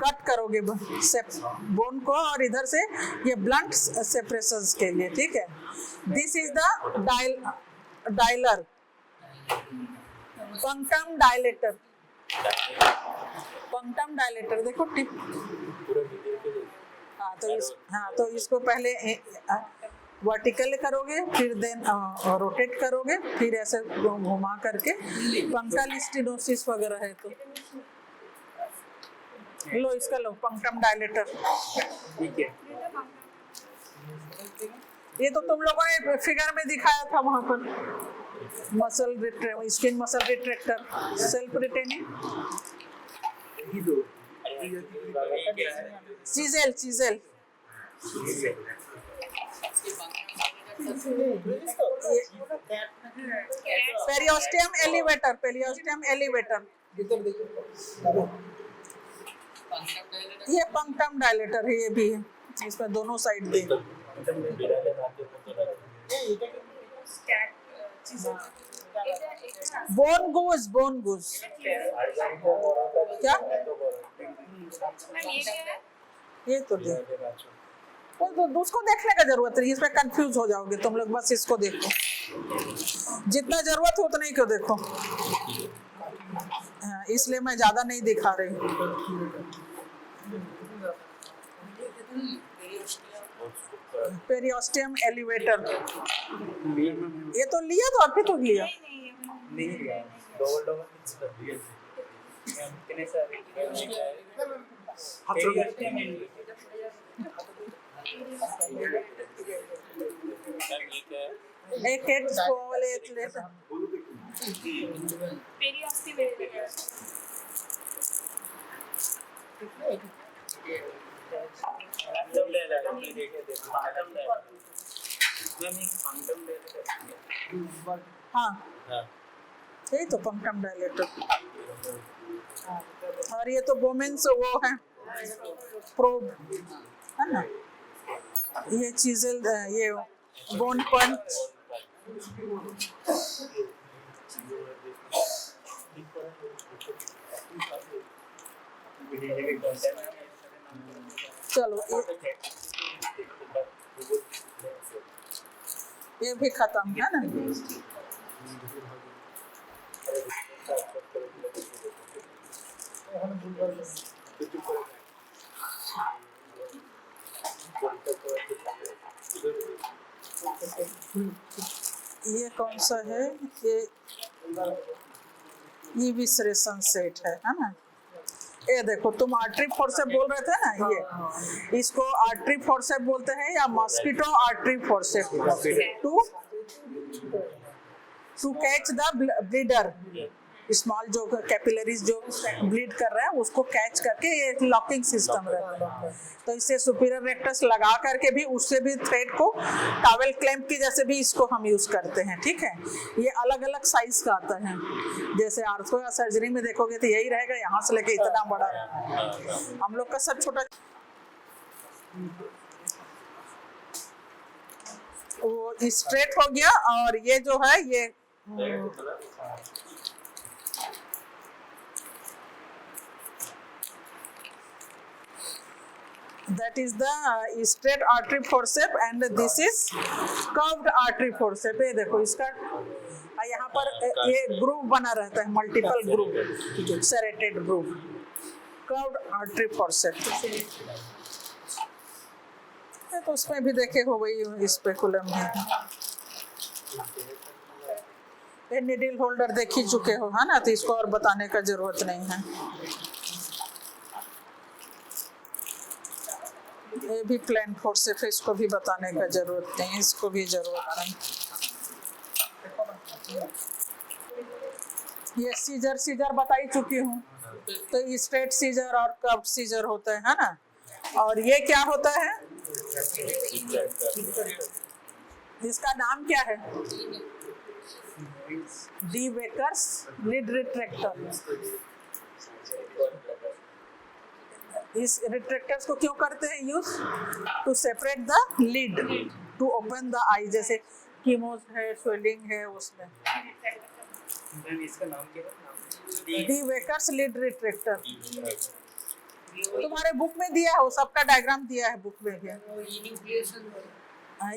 कट करोगे बोन को, और इधर से ये ब्लंट सेपरेशंस के लिए, ठीक है। This is the dialer, punctum dilator, punctum dilator देखो टिप। हाँ तो इसको पहले वर्टिकल करोगे, फिर देन रोटेट करोगे, फिर ऐसे घुमा करके, पंक्टल स्टेनोसिस वगैरह है तो लो इसका, लो पंक्टम डायलेटर। ठीक है, ये तो तुम लोगों ने फिगर में दिखाया था वहां पर, skin muscle retractor, self retaining, chisel periosteum elevator, ये पंक्टम डायलेटर है, ये भी है, इसमें दोनों साइड दे। बोन गूज क्या? ये तो उसको देखने का जरूरत नहीं, इसमें कंफ्यूज हो जाओगे तुम लोग, बस इसको देखो, जितना जरूरत हो उतना ही क्यों देखो। हाँ, इसलिए मैं ज्यादा नहीं दिखा रही। पेरियोस्टियम एलिवेटर, ये तो लिया, तो अभी तो लिया नहीं डबल मिक्स कर दिया कितने सारे एक वाले लेता हाँ, यही तो पंक्टम डायलेटर। और ये तो वोमेन्स वो है प्रोब, है ना, ये चीजें, ये बोन पंच, चलो ये भी खत्म है ना। ये कौन सा है? ये विसरेशन सेट है ना? ये देखो, तुम आर्टरी फोर्सेप बोल रहे थे ना, ये इसको आर्टरी फोर्सेप बोलते हैं या mosquito artery forcep. To catch the bleeder, small जो कैपिलरीज जो ब्लीड कर रहा है उसको कैच करके एक लॉकिंग सिस्टम रहता है। तो इससे सुपीरियर रेक्टस लगा करके भी उससे भी थ्रेड को टॉवेल क्लैंप की जैसे भी इसको हम यूज करते हैं। ठीक है, ये अलग अलग साइज का आता है। जैसे आर्थो या सर्जरी में देखोगे तो यही रहेगा, यहाँ से लेके इतना बड़ा। हम लोग का सब छोटा, वो स्ट्रेट हो गया। और ये जो है ये that is the straight artery forceps and this is curved artery forceps। ये देखो इसका यहाँ पर ये ग्रूव बना रहता है, multiple groove, serrated groove, curved artery forceps. तो उसमें भी देखे हो वही स्पेकुलम है। ये निडल होल्डर देख ही चुके हो है ना, तो इसको और बताने का जरूरत नहीं है। ये भी प्लेन फोर्सेप है, इसको भी बताने का जरूरत नहीं, इसको भी जरूरत नहीं। ये सीजर बता ही चुकी हूँ। तो स्ट्रेट सीजर और कर्व सीजर होता है ना। और ये क्या होता है, इसका नाम क्या है? D Baker's lid retractor. इस रिट्रैक्टर्स को क्यों करते हैं use? To separate the lid, to open the eye, जैसे कीमोस है, स्वेलिंग है उसमें। इसका नाम क्या है? D Baker's lid retractor. तुम्हारे बुक में दिया है, वो सबका डायग्राम दिया है बुक में भी।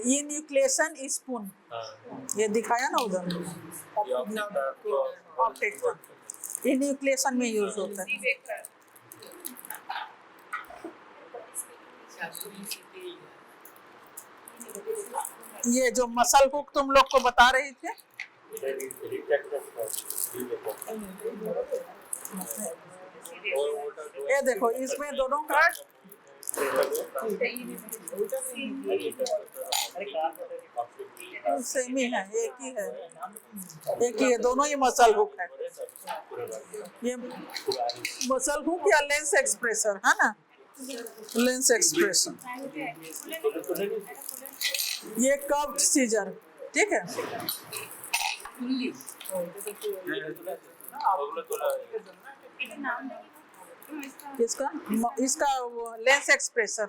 ये न्यूक्लिएशन स्पून, ये दिखाया ना उधर, ऑप्टिक का। ये न्यूक्लिएशन में यूज होता है। ये जो मसल हुक तुम लोग को बता रही थे, ये देखो इसमें दोनों का सेम ही है, एक ही है, एक ही है, दोनों ही मसल हुक है। ये मसल हुक या लेंस एक्सप्रेसर है ना, लेंस एक्सप्रेशन। ये कर्व्ड सीजर, ठीक है। इसका इसका लेंस एक्सप्रेसर।